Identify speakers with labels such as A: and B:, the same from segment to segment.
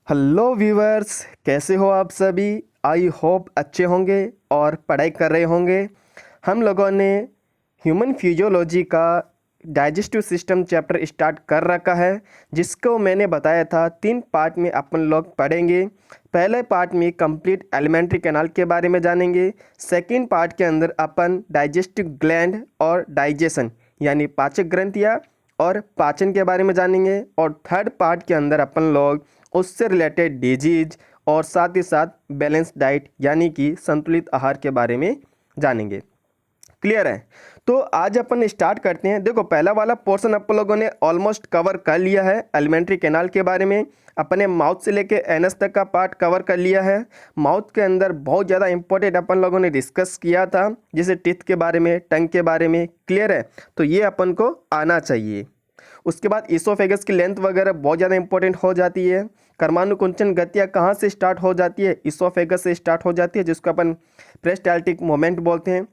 A: Hello viewers, कैसे हो आप सभी। आई होप अच्छे होंगे और पढ़ाई कर रहे होंगे। हम लोगों ने ह्यूमन फिजियोलॉजी का डाइजेस्टिव सिस्टम चैप्टर स्टार्ट कर रखा है, जिसको मैंने बताया था 3 पार्ट में अपन लोग पढ़ेंगे। पहले पार्ट में कंप्लीट एलिमेंट्री कैनाल के बारे में जानेंगे। सेकंड पार्ट के अंदर अपन डाइजेस्टिव ग्लैंड और डाइजेशन यानी पाचक ग्रंथियाँ और पाचन के बारे में जानेंगे। और थर्ड पार्ट के अंदर अपन लोग उससे रिलेटेड डिजीज और साथ ही साथ बैलेंस डाइट यानी कि संतुलित आहार के बारे में जानेंगे। क्लियर है? तो आज अपन स्टार्ट करते हैं। देखो, पहला वाला पोर्शन अपन लोगों ने ऑलमोस्ट कवर कर लिया है। एलिमेंट्री कैनाल के बारे में अपने माउथ से लेके एनस तक का पार्ट कवर कर लिया है। माउथ के अंदर बहुत ज़्यादा इंपॉर्टेंट अपन लोगों ने डिस्कस किया था, जैसे टीथ के बारे में, टंग के बारे में। क्लियर है? तो ये अपन को आना चाहिए। उसके बाद इसोफेगस की लेंथ वगैरह बहुत ज़्यादा इंपॉर्टेंट हो जाती है। कर्मानुकुंचन गतियाँ कहाँ से स्टार्ट हो जाती है? इसोफेगस से स्टार्ट हो जाती है, जिसको अपन पेरिस्टाल्टिक मोमेंट बोलते हैं।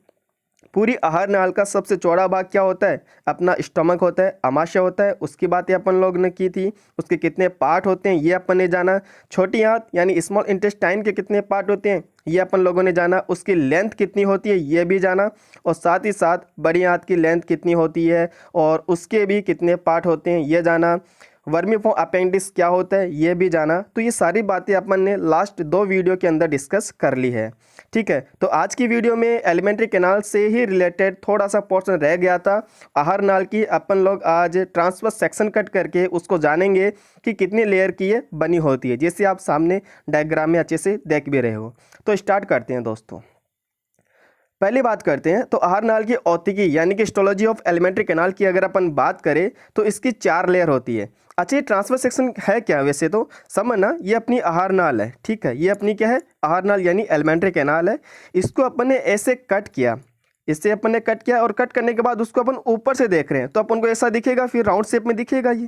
A: पूरी आहार नाल का सबसे चौड़ा भाग क्या होता है? अपना स्टमक होता है, आमाशय होता है। उसकी बात अपन लोग ने की थी। उसके कितने पार्ट होते हैं ये अपन ने जाना। छोटी आंत यानी स्मॉल इंटेस्टाइन के कितने पार्ट होते हैं ये अपन लोगों ने जाना। उसकी लेंथ कितनी होती है ये भी जाना। और साथ ही साथ बड़ी आंत की लेंथ कितनी होती है और उसके भी कितने पार्ट होते हैं ये जाना। वर्मीफॉर्म अपेंडिक्स क्या होता है ये भी जाना। तो ये सारी बातें अपन ने लास्ट 2 वीडियो के अंदर डिस्कस कर ली है। ठीक है, तो आज की वीडियो में एलिमेंट्री कैनाल से ही रिलेटेड थोड़ा सा पोर्शन रह गया था। आहार नाल की अपन लोग आज ट्रांसवर्स सेक्शन कट करके उसको जानेंगे कि कितनी लेयर की ये बनी होती है, जैसे आप सामने डायग्राम में अच्छे से देख भी रहे हो। तो स्टार्ट करते हैं दोस्तों। पहली बात करते हैं तो आहार नाल की औतिकी यानी कि हिस्टोलॉजी ऑफ एलिमेंट्री कैनाल की अगर अपन बात करें तो इसकी 4 लेयर होती है। अच्छा, ये ट्रांसफर सेक्शन है क्या? वैसे तो समझना, ये अपनी आहार नाल है। ठीक है, ये अपनी क्या है? आहार नाल यानी एलिमेंट्री कैनाल है। इसको अपन ने ऐसे कट किया, इससे अपन ने कट किया और कट करने के बाद उसको अपन ऊपर से देख रहे हैं तो अपन को ऐसा दिखेगा, फिर राउंड शेप में दिखेगा ये।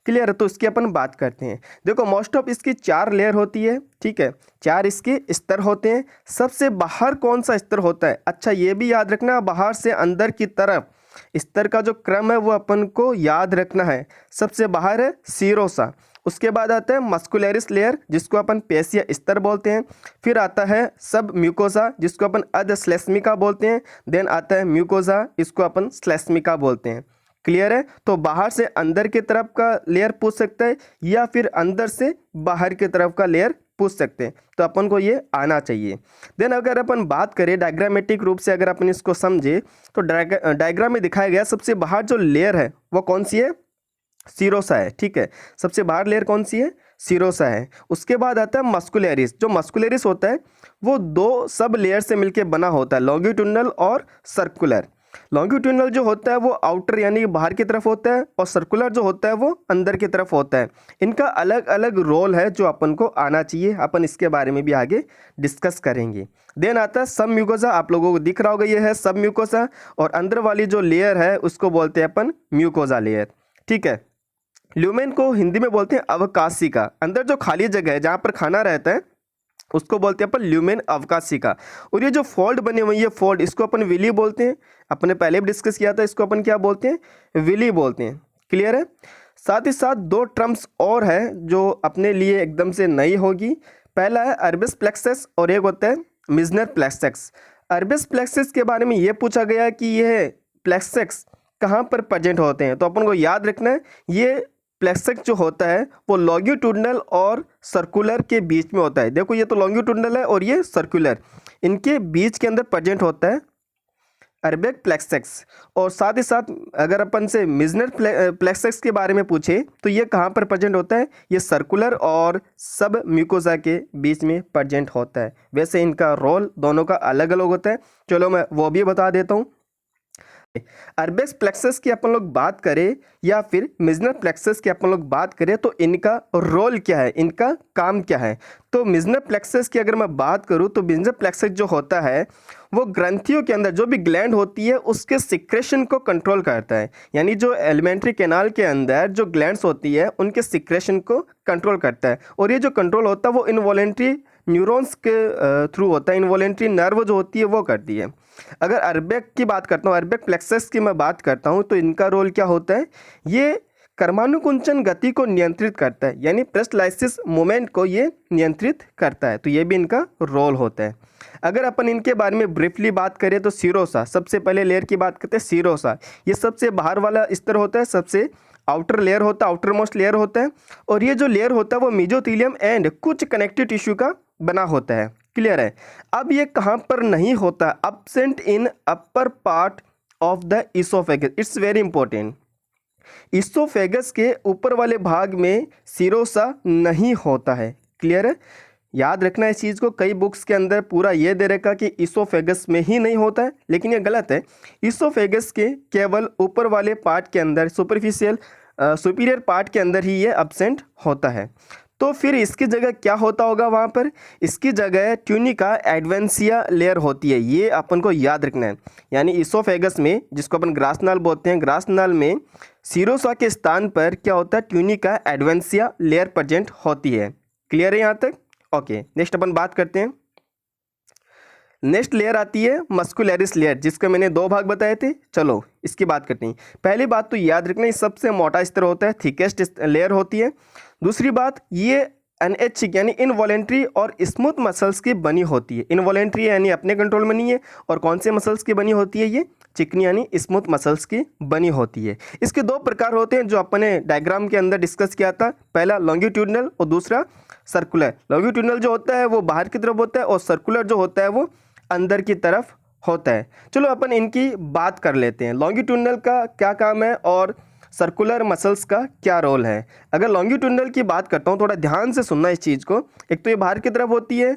A: क्लियर है? तो इसकी अपन बात करते हैं। देखो, मोस्ट ऑफ इसकी 4 लेयर होती है। ठीक है, 4 इसके स्तर होते हैं। सबसे बाहर कौन सा स्तर होता है? अच्छा, ये भी याद रखना, बाहर से अंदर की तरफ स्तर का जो क्रम है वो अपन को याद रखना है। सबसे बाहर है सीरोसा, उसके बाद आता है मस्कुलरिस लेयर जिसको अपन पेशिया स्तर बोलते हैं। फिर आता है सब म्यूकोसा जिसको अपन अधश्लेष्मिका बोलते हैं। देन आता है म्यूकोसा, इसको अपन श्लेष्मिका बोलते हैं। क्लियर है? तो बाहर से अंदर की तरफ का लेयर पूछ सकता है या फिर अंदर से बाहर की तरफ का लेयर पूछ सकते हैं, तो अपन को ये आना चाहिए। देन अगर अपन बात करें डायग्रामेटिक रूप से, अगर अपन इसको समझे तो डायग्राम में दिखाया गया सबसे बाहर जो लेयर है वो कौन सी है? सीरोसा है। ठीक है, सबसे बाहर लेयर कौन सी है? सीरोसा है। उसके बाद आता है मस्कुलरिस। जो मस्कुलरिस होता है वो 2 सब लेयर से मिलकर बना होता है, लॉन्गिट्यूडनल और सर्कुलर। लॉन्गिट्यूडनल जो होता है वो आउटर यानी बाहर की तरफ होता है और सर्कुलर जो होता है वो अंदर की तरफ होता है। इनका अलग अलग रोल है जो अपन को आना चाहिए। अपन इसके बारे में भी आगे डिस्कस करेंगे। देन आता है सब म्यूकोसा। आप लोगों को दिख रहा होगा ये है सब म्यूकोसा, और अंदर वाली जो लेयर है उसको बोलते हैं अपन म्यूकोसा लेयर। ठीक है, ल्यूमेन को हिंदी में बोलते हैं अवकाशिका। अंदर जो खाली जगह है जहाँ पर खाना रहता है उसको बोलते हैं अपन ल्यूमेन अवकाशिका। और ये जो फोल्ड बने हुए ये फोल्ड, इसको अपन विली बोलते हैं। अपने पहले भी डिस्कस किया था, इसको अपन क्या बोलते हैं? विली बोलते हैं। क्लियर है? साथ ही साथ 2 टर्म्स और है जो अपने लिए एकदम से नई होगी। पहला है अरबिस प्लेक्सस और एक होता है मिजनर प्लेक्सस। अरबिस प्लेक्सस के बारे में ये पूछा गया कि यह प्लेक्सस कहाँ पर प्रेजेंट होते हैं, तो अपन को याद रखना है ये प्लेक्सस जो होता है वो लॉन्गिट्यूडनल और सर्कुलर के बीच में होता है। देखो, ये तो लॉन्गिट्यूडनल है और ये सर्कुलर, इनके बीच के अंदर प्रेजेंट होता है अरबिक प्लेक्सस। और साथ ही साथ अगर अपन से मिजनर प्लेक्सस के बारे में पूछे तो ये कहाँ पर प्रेजेंट होता है? ये सर्कुलर और सब म्यूकोसा के बीच में प्रेजेंट होता है। वैसे इनका रोल दोनों का अलग अलग होता है। चलो मैं वो भी बता देता हूँ। अरबिस प्लेक्सस की अपन लोग बात करें या फिर मिजनर प्लेक्सस की अपन लोग बात करें तो इनका रोल क्या है, इनका काम क्या है? तो मिजनर प्लेक्सस की अगर मैं बात करूं तो मिजनर प्लेक्सस जो होता है वो ग्रंथियों के अंदर जो भी ग्लैंड होती है उसके सिक्रेशन को कंट्रोल करता है। यानी जो एलिमेंट्री कैनाल के अंदर जो ग्लैंड्स होती है उनके सिक्रेशन को कंट्रोल करता है। और ये जो कंट्रोल होता है वो इनवॉलेंट्री न्यूरॉन्स के थ्रू होता है। इनवॉलेंट्री नर्व जो होती है वो करती है। अगर अरबिक की बात करता हूँ, अरबिक प्लेक्सस की मैं बात करता हूँ, तो इनका रोल क्या होता है? ये कर्मानुकुंचन गति को नियंत्रित करता है, यानी पेरिस्टाल्सिस मूवमेंट को ये नियंत्रित करता है, तो ये भी इनका रोल होता है। अगर अपन इनके बारे में ब्रीफली बात करें तो सीरोसा, सबसे पहले लेयर की बात करते हैं सीरोसा, ये सबसे बाहर वाला स्तर होता है, सबसे आउटर लेयर होता है, आउटर मोस्ट लेयर होता है, और ये जो लेयर होता है वो मेसोथेलियम एंड कुछ कनेक्टिव टिश्यू का बना होता है। क्लियर है। अब ये कहाँ पर नहीं होता, absent in upper part of the oesophagus, it's very important. Oesophagus के ऊपर वाले भाग में सीरोसा नहीं होता है। क्लियर है, याद रखना इस चीज़ को। कई बुक्स के अंदर पूरा ये दे रखा कि इसोफेगस में ही नहीं होता है, लेकिन ये गलत है। इसोफेगस के केवल ऊपर वाले पार्ट के अंदर, सुपीरियर पार्ट के अंदर ही ये एब्सेंट होता है। तो फिर इसकी जगह क्या होता होगा वहाँ पर, इसकी जगह ट्यूनिका एडवेंसिया लेयर होती है, ये अपन को याद रखना है। यानी इसोफेगस में, जिसको अपन ग्रासनाल बोलते हैं, ग्रासनाल में सीरोसा के स्थान पर क्या होता है, ट्यूनिका एडवेंसिया लेयर प्रेजेंट होती है। क्लियर है यहाँ तक? ओके, नेक्स्ट अपन बात करते हैं। नेक्स्ट लेयर आती है मस्कुलरिस लेयर, जिसके मैंने दो भाग बताए थे। चलो इसकी बात करते हैं। पहली बात तो याद रखना, ये सबसे मोटा स्तर होता है, थिकेस्ट लेयर होती है। दूसरी बात, ये अनऐच्छिक यानी इनवॉलेंट्री और स्मूथ मसल्स की बनी होती है। इनवॉलेंट्री यानी अपने कंट्रोल में नहीं है, और कौन से मसल्स की बनी होती है, ये चिकनी यानी स्मूथ मसल्स की बनी होती है। इसके दो प्रकार होते हैं जो अपने डायग्राम के अंदर डिस्कस किया था, पहला लॉन्गिट्यूडनल और दूसरा सर्कुलर। लॉन्गिट्यूडनल जो होता है वो बाहर की तरफ होता है, और सर्कुलर जो होता है वो अंदर की तरफ होता है। चलो अपन इनकी बात कर लेते हैं, लॉन्गिट्यूडनल का क्या काम है और सर्कुलर मसल्स का क्या रोल है। अगर लॉन्गिट्यूडनल की बात करता हूँ, थोड़ा ध्यान से सुनना इस चीज़ को। एक तो ये बाहर की तरफ होती है,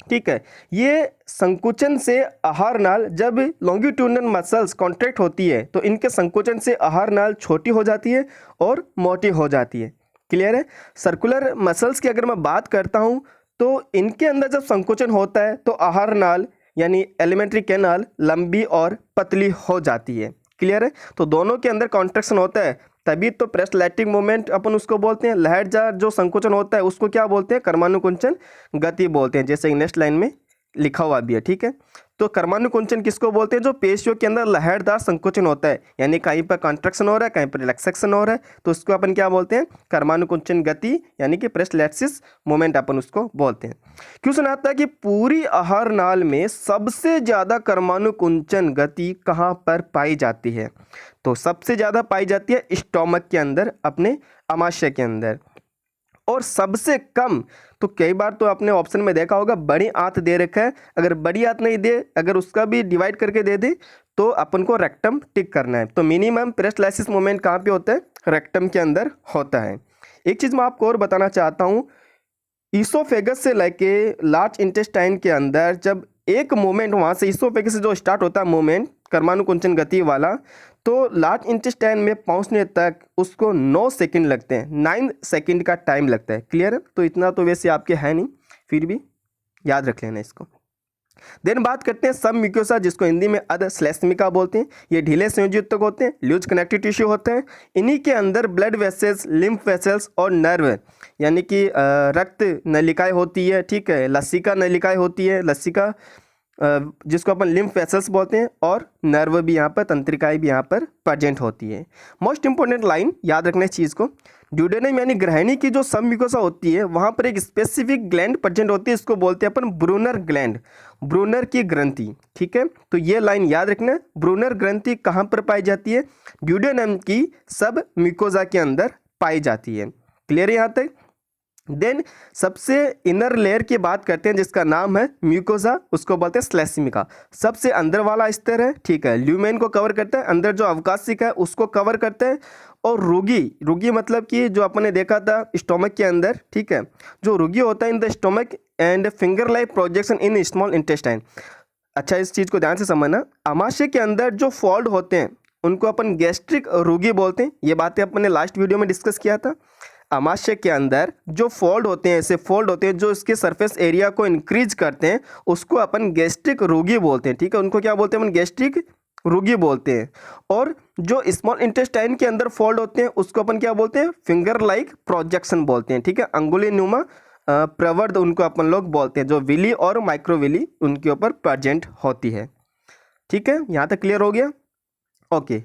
A: ठीक है, ये संकुचन से आहार नाल, जब लॉन्गिट्यूडनल मसल्स कॉन्ट्रैक्ट होती है तो इनके संकुचन से आहार नाल छोटी हो जाती है और मोटी हो जाती है। क्लियर है। सर्कुलर मसल्स की अगर मैं बात करता हूँ तो इनके अंदर जब संकुचन होता है तो आहार नाल यानी एलिमेंट्री कैनाल लंबी और पतली हो जाती है। क्लियर है। तो दोनों के अंदर कॉन्ट्रैक्शन होता है, तभी तो पेरिस्टाल्टिक मूवमेंट अपन उसको बोलते हैं। लहरदार जो संकुचन होता है उसको क्या बोलते हैं, कर्मानुकुंचन गति बोलते हैं, जैसे नेक्स्ट लाइन में लिखा हुआ भी है। ठीक है, तो कर्मानुकुंचन किसको बोलते हैं, जो पेशियों के अंदर लहरदार संकुचन होता है, यानी कहीं पर कॉन्ट्रैक्शन हो रहा है, कहीं पर रिलैक्सेशन हो रहा है, तो उसको अपन क्या बोलते हैं, कर्मानुकुंचन गति यानी कि पेरिस्टाल्सिस मूवमेंट अपन उसको बोलते हैं। क्वेश्चन आता है कि पूरी आहार नाल में सबसे ज़्यादा कर्मानुकुंचन गति कहाँ पर पाई जाती है, तो सबसे ज़्यादा पाई जाती है स्टोमक के अंदर, अपने आमाशय के अंदर। और सबसे कम, तो कई बार तो आपने ऑप्शन में देखा होगा बड़ी आंत दे रखा है, अगर बड़ी आंत नहीं दे, अगर उसका भी डिवाइड करके दे दे तो अपन को रेक्टम टिक करना है। तो मिनिमम पेरिस्टाल्सिस मूवमेंट कहाँ पे होता है, रेक्टम के अंदर होता है। एक चीज़ मैं आपको और बताना चाहता हूँ, ईसोफेगस से लेके लार्ज इंटेस्टाइन के अंदर जब एक मूवमेंट वहाँ से ईसोफेगस से जो स्टार्ट होता है मूवमेंट कर्मानुकुंचन गति वाला, तो लार्ज इंटेस्टाइन में पहुँचने तक उसको 9 सेकंड लगते हैं, 9 सेकंड का टाइम लगता है। क्लियर है। तो इतना तो वैसे आपके है नहीं, फिर भी याद रख लेना इसको। देन बात करते हैं सब म्यूकोसा, जिसको हिंदी में अधश्लेष्मिका बोलते हैं। ये ढीले संयोजक होते हैं, लूज कनेक्टिव टिश्यू होते हैं। इन्हीं के अंदर ब्लड वेसल्स, लिम्फ वेसल्स और नर्व यानी कि रक्त नलिकाएं होती है। ठीक है, लसिका नलिकाएं होती है, लसिका जिसको अपन लिम्फ वेसल्स बोलते हैं, और नर्व भी यहाँ पर, तंत्रिकाएं भी यहाँ पर प्रेजेंट होती है। मोस्ट इंपॉर्टेंट लाइन याद रखना इस चीज़ को, ड्यूडेनम यानी ग्रहणी की जो सब म्यूकोसा होती है वहाँ पर एक स्पेसिफिक ग्लैंड प्रेजेंट होती है, इसको बोलते हैं अपन ब्रूनर ग्लैंड, ब्रूनर की ग्रंथि। ठीक है, तो ये लाइन याद रखना, ब्रूनर ग्रंथि कहाँ पर पाई जाती है, ड्यूडेनम की सब म्यूकोसा के अंदर पाई जाती है। क्लियर है यहाँ तक। देन सबसे इनर लेयर की बात करते हैं जिसका नाम है म्यूकोसा, उसको बोलते हैं श्लेष्मिका, सबसे अंदर वाला स्तर है। ठीक है, ल्यूमेन को कवर करता है, अंदर जो अवकाशिक है उसको कवर करता है, और रुगी मतलब कि जो अपने देखा था स्टोमक के अंदर, ठीक है, जो रुगी होता है in the stomach and finger like projection in small intestine. अच्छा, इस चीज़ को ध्यान से समझना, आमाशय के अंदर जो फोल्ड होते हैं उनको अपन गैस्ट्रिक रुगी बोलते हैं। ये बातें अपन ने लास्ट वीडियो में डिस्कस किया था। आमाशय के अंदर जो फोल्ड होते हैं, ऐसे फोल्ड होते हैं जो इसके सरफेस एरिया को इंक्रीज करते हैं, उसको अपन गैस्ट्रिक रुगी बोलते हैं। ठीक है, उनको क्या बोलते हैं अपन, गैस्ट्रिक रुगी बोलते हैं। और जो स्मॉल इंटेस्टाइन के अंदर फोल्ड होते हैं उसको अपन क्या बोलते हैं, फिंगर लाइक प्रोजेक्शन बोलते हैं। ठीक है, अंगुली नुमा प्रवर्ध उनको अपन लोग बोलते हैं, जो विली और माइक्रोविली उनके ऊपर प्रेजेंट होती है। ठीक है, यहाँ तक क्लियर हो गया। ओके,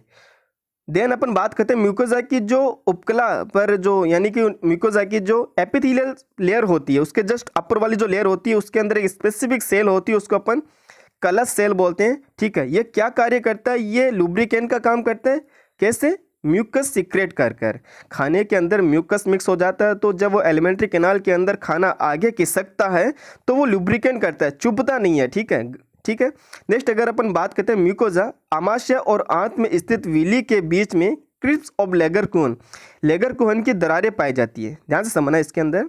A: देन अपन बात करते हैं म्यूकोजा की जो उपकला पर जो यानी कि म्यूकोजा की जो एपिथेलियल लेयर होती है उसके जस्ट अपर वाली जो लेयर होती है उसके अंदर एक स्पेसिफिक सेल होती है, उसको अपन कलश सेल बोलते हैं। ठीक है, ये क्या कार्य करता है? ये लुब्रिकेंट का काम करता है। कैसे? म्यूकस सीक्रेट कर कर। खाने के अंदर म्यूकस मिक्स हो जाता है तो जब वो एलिमेंट्री कैनाल के अंदर खाना आगे खिसकता है तो वो लुब्रिकेंट करता है, चुभता नहीं है। ठीक है, ठीक है। नेक्स्ट अगर अपन बात करते हैं म्यूकोजा आमाशय और आंत में स्थित विली के बीच में क्रिप्स ऑफ लेगरकुहन की दरारें पाई जाती है। ध्यान से समझना, इसके अंदर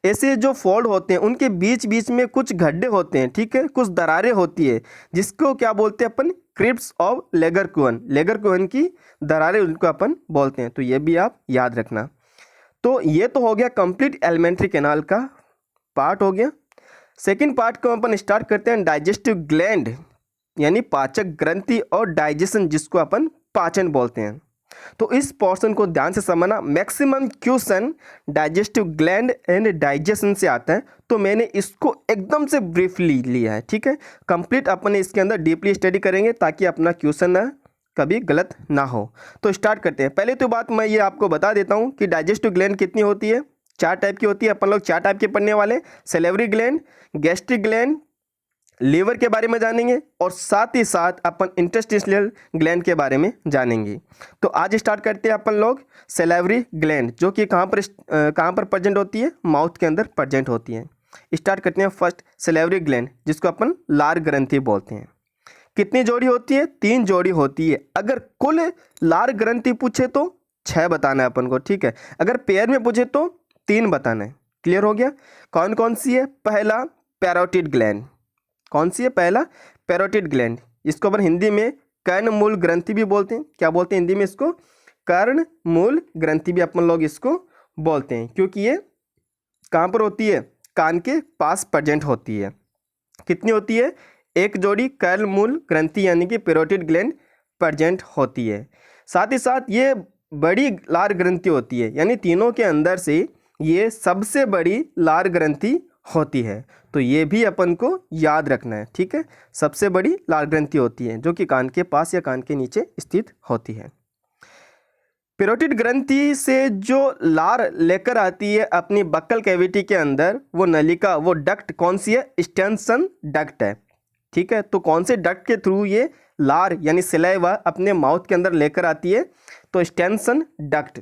A: ऐसे जो फोल्ड होते हैं उनके बीच बीच में कुछ गड्ढे होते हैं। ठीक है, कुछ दरारें होती है जिसको क्या बोलते हैं अपन? क्रिप्स ऑफ लेगरकुहन की दरारें उनको अपन बोलते हैं। तो ये भी आप याद रखना। तो ये तो हो गया कंप्लीट एलिमेंट्री कैनाल का पार्ट हो गया। सेकेंड पार्ट को अपन स्टार्ट करते हैं डाइजेस्टिव ग्लैंड यानी पाचक ग्रंथि और डाइजेशन जिसको अपन पाचन बोलते हैं। तो इस पोर्शन को ध्यान से समझना। Maximum question digestive gland and digestion से आता है तो मैंने इसको एकदम से ब्रीफली लिया है। ठीक है, कंप्लीट अपन इसके अंदर डीपली स्टडी करेंगे ताकि अपना क्वेश्चन ना कभी गलत ना हो। तो स्टार्ट करते हैं। पहले तो बात मैं ये आपको बता देता हूँ कि डाइजेस्टिव ग्लैंड कितनी होती है। 4 टाइप की होती है। अपन लोग 4 टाइप के पढ़ने वाले, salivary gland, gastric gland, liver के बारे में जानेंगे और साथ ही साथ अपन इंटरस्टिशियल ग्लैंड के बारे में जानेंगे। तो आज स्टार्ट करते हैं अपन लोग सेलेवरी ग्लैंड जो कि कहाँ पर प्रेजेंट होती है? माउथ के अंदर प्रेजेंट होती है। स्टार्ट करते हैं फर्स्ट सेलेवरी ग्लैंड जिसको अपन लार ग्रंथि बोलते हैं। कितनी जोड़ी होती है? 3 जोड़ी होती है। अगर कुल लार ग्रंथि पूछे तो 6 बताना है अपन को। ठीक है, अगर पेयर में पूछे तो 3 बताना है। क्लियर हो गया? कौन कौन सी है? पहला पैरोटिड ग्लैंड। कौन सी है? पहला पैरोटिड ग्लैंड। इसको अपन हिंदी में कर्णमूल ग्रंथि भी बोलते हैं। क्या बोलते हैं हिंदी में इसको? कर्णमूल ग्रंथि भी अपन लोग इसको बोलते हैं क्योंकि ये कहाँ पर होती है? कान के पास प्रेजेंट होती है। कितनी होती है? 1 जोड़ी कर्णमूल ग्रंथि यानी कि पैरोटिड ग्लैंड प्रेजेंट होती है। साथ ही साथ ये बड़ी लार ग्रंथि होती है यानी तीनों के अंदर से ये सबसे बड़ी लार ग्रंथि होती है। तो ये भी अपन को याद रखना है। ठीक है, सबसे बड़ी लार ग्रंथि होती है जो कि कान के पास या कान के नीचे स्थित होती है। पैरोटिड ग्रंथि से जो लार लेकर आती है अपनी बक्कल कैविटी के अंदर वो नलिका, वो डक्ट कौन सी है? स्टेंसन डक्ट है। ठीक है, तो कौन से डक्ट के थ्रू ये लार यानी सलाइवा अपने माउथ के अंदर लेकर आती है? तो स्टेंसन डक्ट।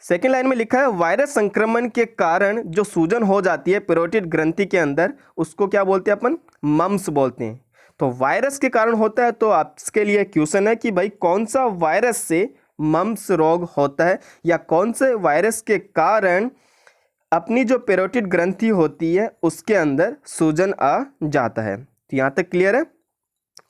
A: सेकेंड लाइन में लिखा है वायरस संक्रमण के कारण जो सूजन हो जाती है पैरोटिड ग्रंथि के अंदर उसको क्या बोलते हैं अपन? मम्स बोलते हैं। तो वायरस के कारण होता है तो आपके लिए क्वेश्चन है कि भाई कौन सा वायरस से मम्स रोग होता है या कौन से वायरस के कारण अपनी जो पैरोटिड ग्रंथि होती है उसके अंदर सूजन आ जाता है। तो यहाँ तक क्लियर है?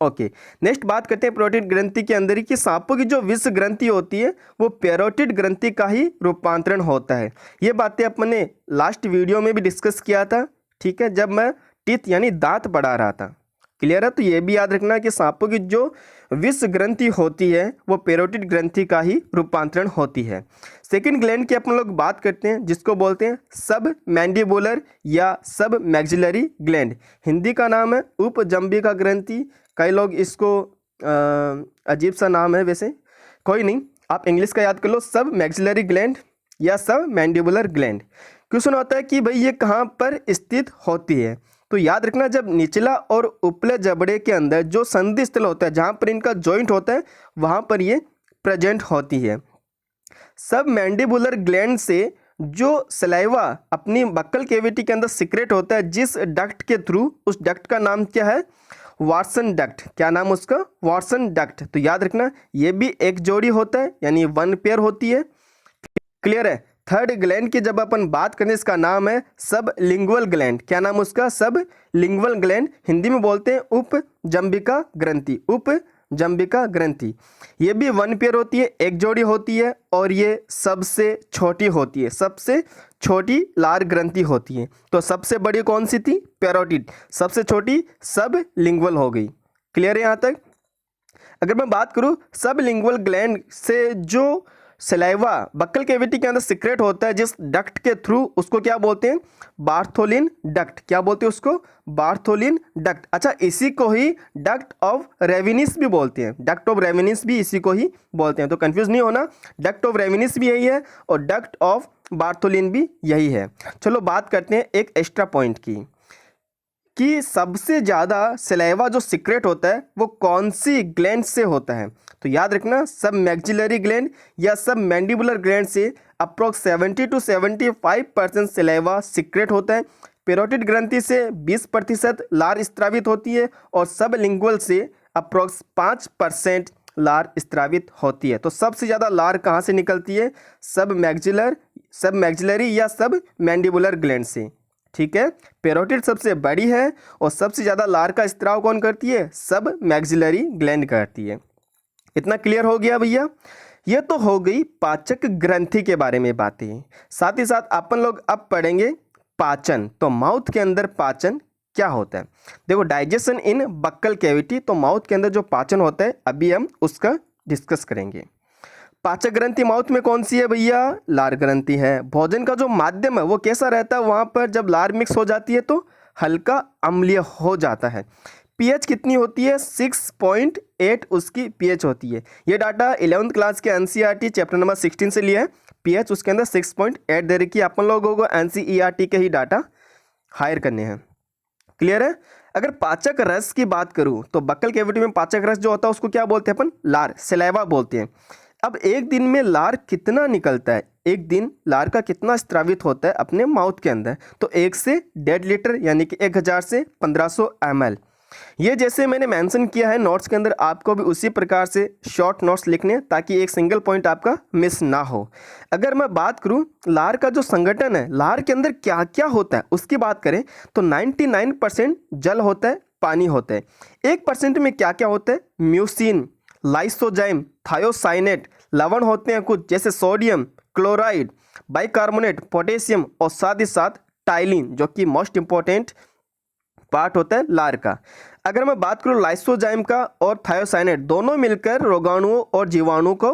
A: ओके, नेक्स्ट बात करते हैं पैरोटिड ग्रंथि के अंदर ही कि सांपों की जो विष ग्रंथि होती है वो पैरोटिड ग्रंथि का ही रूपांतरण होता है। ये बातें अपने लास्ट वीडियो में भी डिस्कस किया था। ठीक है, जब मैं टीथ यानी दांत पढ़ा रहा था। क्लियर है? तो ये भी याद रखना कि सांपों की जो विष ग्रंथि होती है वो पैरोटिड ग्रंथि का ही रूपांतरण होती है। सेकेंड ग्लैंड की अपन लोग बात करते हैं जिसको बोलते हैं सब मैंडिबुलर या सब मैक्सिलरी ग्लैंड। हिंदी का नाम है उपजंबिका ग्रंथि। कई लोग इसको अजीब सा नाम है, वैसे कोई नहीं, आप इंग्लिश का याद कर लो, सब मैक्सिलरी ग्लैंड या सब मैंडिबुलर ग्लैंड। क्वेश्चन होता है कि भाई ये कहाँ पर स्थित होती है? तो याद रखना जब निचला और उपले जबड़े के अंदर जो संधि स्थल होता है जहाँ पर इनका जॉइंट होता है वहाँ पर ये प्रेजेंट होती है। सब मैंडिबुलर ग्लैंड से जो सलाइवा अपनी बक्कल कैविटी के अंदर सीक्रेट होता है जिस डक्ट के थ्रू, उस डक्ट का नाम क्या है? Watson duct. क्या नाम उसका? Watson duct. तो याद रखना ये भी 1 जोड़ी होता है यानी 1 पेयर होती है। क्लियर है? थर्ड ग्लैंड की जब अपन बात करें इसका नाम है सब लिंगुअल ग्लैंड। क्या नाम उसका? सब लिंगुअल ग्लैंड। हिंदी में बोलते हैं उपजंबिका ग्रंथि। उपजंबिका ग्रंथि ये भी 1 पेयर होती है, 1 जोड़ी होती है और ये सबसे छोटी होती है, सबसे छोटी लार ग्रंथि होती है। तो सबसे बड़ी कौन सी थी? पैरोटिड। सबसे छोटी सब लिंगुअल हो गई। क्लियर है यहाँ तक? अगर मैं बात करूँ सब लिंगुअल ग्लैंड से जो सलाइवा बक्कल कैविटी के अंदर सिक्रेट होता है जिस डक्ट के थ्रू, उसको क्या बोलते हैं? Bartholin duct. क्या बोलते हैं उसको? Bartholin duct. अच्छा, इसी को ही डक्ट ऑफ रेविनिस भी बोलते हैं। डक्ट ऑफ रेविनिस भी इसी को ही बोलते हैं, तो कंफ्यूज नहीं होना। डक्ट ऑफ रेविनिस भी यही है और डक्ट ऑफ बार्थोलिन भी यही है। चलो बात करते हैं एक एक्स्ट्रा पॉइंट की, कि सबसे ज़्यादा सलाइवा जो सिक्रेट होता है वो कौन सी ग्लैंड से होता है? तो याद रखना, सब मैक्सिलरी ग्लैंड या सब मैंडिबुलर ग्लैंड से अप्रोक्स 70 to 75% सलाइवा सिक्रेट होता है। पेरोटिड ग्रंथि से 20% लार स्त्रावित होती है और सब लिंगुअल से अप्रोक्स 5% लार स्त्रावित होती है। तो सबसे ज़्यादा लार कहाँ से निकलती है? सब मैक्सिलरी या सब मैंडिबुलर ग्लैंड से। ठीक है, पेरोटिड सबसे बड़ी है और सबसे ज़्यादा लार का स्त्राव कौन करती है? सब मैक्सिलरी ग्लैंड करती है। इतना क्लियर हो गया भैया? ये तो हो गई पाचक ग्रंथि के बारे में बातें। साथ ही साथ अपन लोग अब पढ़ेंगे पाचन। तो माउथ के अंदर पाचन क्या होता है? देखो, डाइजेशन इन बक्कल कैविटी, तो माउथ के अंदर जो पाचन होता है अभी हम उसका डिस्कस करेंगे। पाचक ग्रंथि माउथ में कौन सी है भैया? लार ग्रंथि है। भोजन का जो माध्यम है वो कैसा रहता है? वहाँ पर जब लार मिक्स हो जाती है तो हल्का अम्लीय हो जाता है। पीएच कितनी होती है? 6.8 उसकी पीएच होती है। ये डाटा 11th क्लास के एनसीईआरटी चैप्टर नंबर 16 से लिया है। पीएच उसके अंदर 6.8 दे रखी है। अपन लोगों को एनसीईआरटी के ही डाटा हायर करने हैं। क्लियर है? अगर पाचक रस की बात करूं तो बक्कल कैविटी में पाचक रस जो होता है उसको क्या बोलते हैं अपन? लार, सलाइवा बोलते हैं। अब एक दिन में लार कितना निकलता है? एक दिन लार का कितना स्त्रावित होता है अपने माउथ के अंदर? तो 1 से 1.5 लीटर यानी कि 1000 से 1500 ml। ये जैसे मैंने मेंशन किया है नोट्स के अंदर, आपको भी उसी प्रकार से शॉर्ट नोट्स लिखने ताकि एक सिंगल पॉइंट आपका मिस ना हो। अगर मैं बात करूं लार का जो संगठन है, लार के अंदर क्या क्या होता है उसकी बात करें तो 99% जल होता है, पानी होता है। 1% में क्या क्या होता है? म्यूसिन, लाइसोजाइम, थायोसाइनेट, लवण होते हैं कुछ जैसे सोडियम, क्लोराइड, बाइकार्बोनेट, पोटेशियम और साथ ही साथ टाइलिन, जो कि मोस्ट इंपॉर्टेंट पार्ट होता है लार का। अगर मैं बात करूं लाइसोजाइम का और थायोसाइनेट, दोनों मिलकर रोगाणुओं और जीवाणु को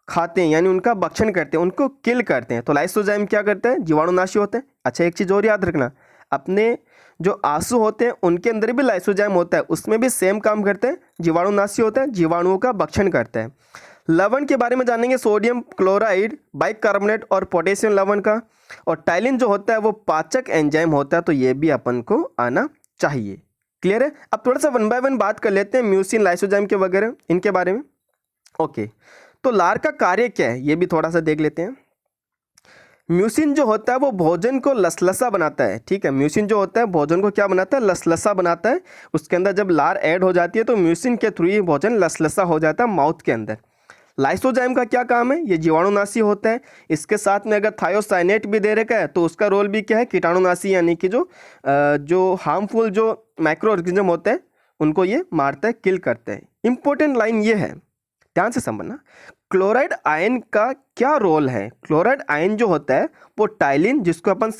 A: खाते हैं, यानी उनका भक्षण करते हैं, उनको किल करते हैं। तो लाइसोजाइम क्या करते हैं? जीवाणुनाशी होते हैं। अच्छा, एक चीज़ और याद रखना, अपने जो आंसू होते हैं उनके अंदर भी लाइसोजाइम होता है, उसमें भी सेम काम करते हैं, जीवाणुनाशी होता है, जीवाणुओं का भक्षण करते हैं। लवण के बारे में जानेंगे, सोडियम क्लोराइड, बाइकार्बोनेट और पोटेशियम लवण का। और टाइलिन जो होता है वो पाचक एंजाइम होता है, तो ये भी अपन को आना चाहिए। क्लियर है? अब थोड़ा सा 1 by 1 बात कर लेते हैं म्यूसिन, लाइसोजाइम के वगैरह इनके बारे में। ओके, तो लार का कार्य क्या है ये भी थोड़ा सा देख लेते हैं। म्यूसिन जो होता है वो भोजन को लसलसा बनाता है। ठीक है, म्यूसिन जो होता है भोजन को क्या बनाता है? लसलसा बनाता है। उसके अंदर जब लार ऐड हो जाती है तो म्यूसिन के थ्रू ही भोजन लसलसा हो जाता है माउथ के अंदर। लाइसोजाइम का क्या काम है? ये जीवाणुनाशी होता है। इसके साथ में अगर थायोसाइनेट भी दे रखा है तो उसका रोल भी क्या है? कीटाणुनाशी, यानी कि जो हार्मफुल जो माइक्रो ऑर्गेनिज्म होते हैं उनको ये मारता है, किल करता है। इंपॉर्टेंट लाइन ये है, ध्यान से समझना, क्लोराइड आयन का क्या रोल है? क्लोराइड आयन जो होता है वो टाइलिन, जिसको अपन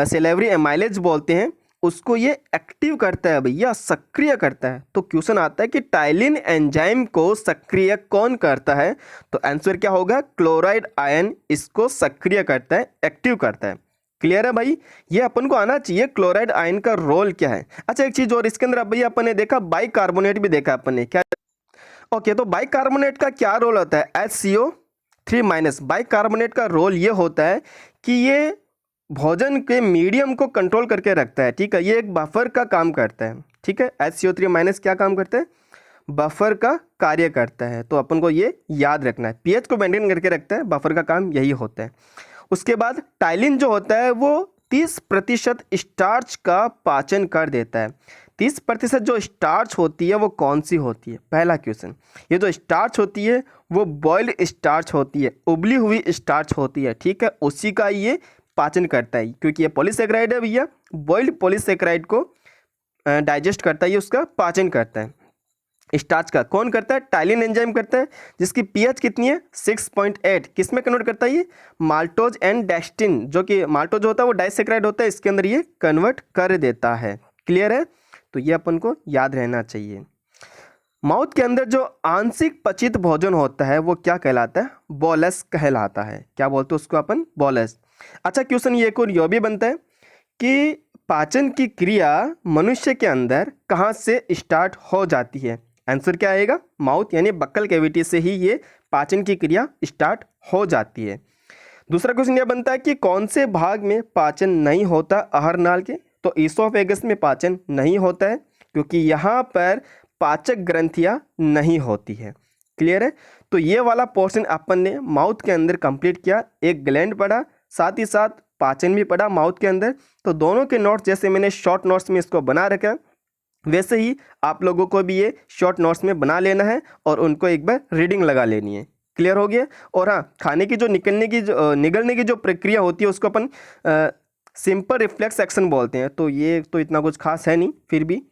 A: सेलेवरी एमाइलेज बोलते हैं, उसको ये एक्टिव करता है भैया, सक्रिय करता है। तो क्वेश्चन आता है कि टाइलिन एंजाइम को सक्रिय कौन करता है? तो आंसर क्या होगा? क्लोराइड आयन इसको सक्रिय करता है, एक्टिव करता है। क्लियर है भाई? ये अपन को आना चाहिए क्लोराइड आयन का रोल क्या है। अच्छा, एक चीज और इसके अंदर भैया अपन ने देखा, बाइकार्बोनेट भी देखा अपन ने, क्या? ओके, तो बाइकार्बोनेट का क्या रोल होता है? HCO3-। बाइकार्बोनेट का रोल ये होता है कि ये भोजन के मीडियम को कंट्रोल करके रखता है। ठीक है, ये एक बफर का काम करता है। ठीक है, HCO3- क्या काम करता है? बफर का कार्य करता है। तो अपन को ये याद रखना है, पीएच को मेंटेन करके रखता है, बफर का काम यही होता है। उसके बाद टाइलिन जो होता है वो 30% स्टार्च का पाचन कर देता है। 30% जो स्टार्च होती है वो कौन सी होती है? पहला क्वेश्चन, ये जो स्टार्च होती है वो बॉइल्ड स्टार्च होती है, उबली हुई स्टार्च होती है। ठीक है, उसी का ये पाचन करता है, क्योंकि ये पॉलीसेकेराइड है भैया, बॉइल्ड पॉलीसेकेराइड को डाइजेस्ट करता है, ये उसका पाचन करता है। स्टार्च का कौन करता है? टाइलिन एंजाइम करता है, जिसकी पीएच कितनी है? 6.8। किस में कन्वर्ट करता है ये? माल्टोज एंड डेक्स्टिन, जो कि माल्टोज होता है वो डाइसेक्राइड होता है, इसके अंदर ये कन्वर्ट कर देता है। क्लियर है? तो ये अपन को याद रहना चाहिए। माउथ के अंदर जो आंशिक पचित भोजन होता है वो क्या कहलाता है? बोलस कहलाता है। क्या बोलते हैं उसको अपन? बोलस। अच्छा, क्वेश्चन ये एक और यो भी बनता है कि पाचन की क्रिया मनुष्य के अंदर कहाँ से स्टार्ट हो जाती है? आंसर क्या आएगा? माउथ यानी बक्कल कैविटी से ही ये पाचन की क्रिया स्टार्ट हो जाती है। दूसरा क्वेश्चन यह बनता है कि कौन से भाग में पाचन नहीं होता आहार नाल के? तो ईसोफेगस में पाचन नहीं होता है क्योंकि यहाँ पर पाचक ग्रंथियाँ नहीं होती है। क्लियर है? तो ये वाला पोर्शन अपन ने माउथ के अंदर कंप्लीट किया। एक ग्लैंड पढ़ा, साथ ही साथ पाचन भी पढ़ा माउथ के अंदर। तो दोनों के नोट्स जैसे मैंने शॉर्ट नोट्स में इसको बना रखा, वैसे ही आप लोगों को भी ये शॉर्ट नोट्स में बना लेना है और उनको एक बार रीडिंग लगा लेनी है। क्लियर हो गया? और हाँ, खाने की जो निगलने की जो प्रक्रिया होती है उसको अपन सिंपल रिफ्लेक्स एक्शन बोलते हैं। तो ये तो इतना कुछ खास है नहीं, फिर भी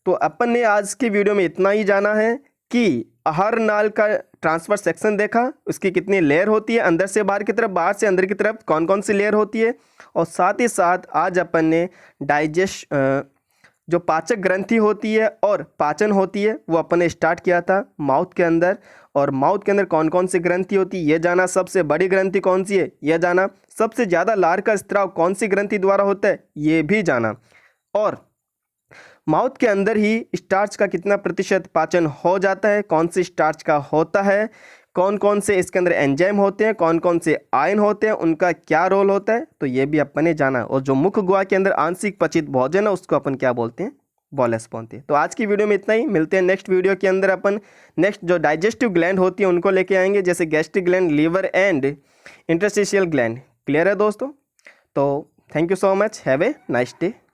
A: तो अपन ने आज की वीडियो में इतना ही जाना है कि आहार नाल का ट्रांसफर सेक्शन देखा, उसकी कितनी लेयर होती है, अंदर से बाहर की तरफ, बाहर से अंदर की तरफ कौन कौन सी लेयर होती है, और साथ ही साथ आज अपन ने जो पाचक ग्रंथि होती है और पाचन होती है वो अपन ने स्टार्ट किया था माउथ के अंदर। और माउथ के अंदर कौन कौन सी ग्रंथि होती है ये जाना, सबसे बड़ी ग्रंथि कौन सी है ये जाना, सबसे ज़्यादा लार का स्त्राव कौन सी ग्रंथि द्वारा होता है ये भी जाना, और माउथ के अंदर ही स्टार्च का कितना प्रतिशत पाचन हो जाता है, कौन से स्टार्च का होता है, कौन कौन से इसके अंदर एंजाइम होते हैं, कौन कौन से आयन होते हैं, उनका क्या रोल होता है, तो ये भी अपन ने जाना। और जो मुख्य गुहा के अंदर आंशिक पचित भोजन है उसको अपन क्या बोलते हैं? बोलस बोलते हैं। तो आज की वीडियो में इतना ही। मिलते हैं नेक्स्ट वीडियो के अंदर। अपन नेक्स्ट जो डाइजेस्टिव ग्लैंड होती है उनको लेके आएंगे, जैसे gastric gland, liver and interstitial gland. Clear है दोस्तों? तो thank you so much, have a nice day.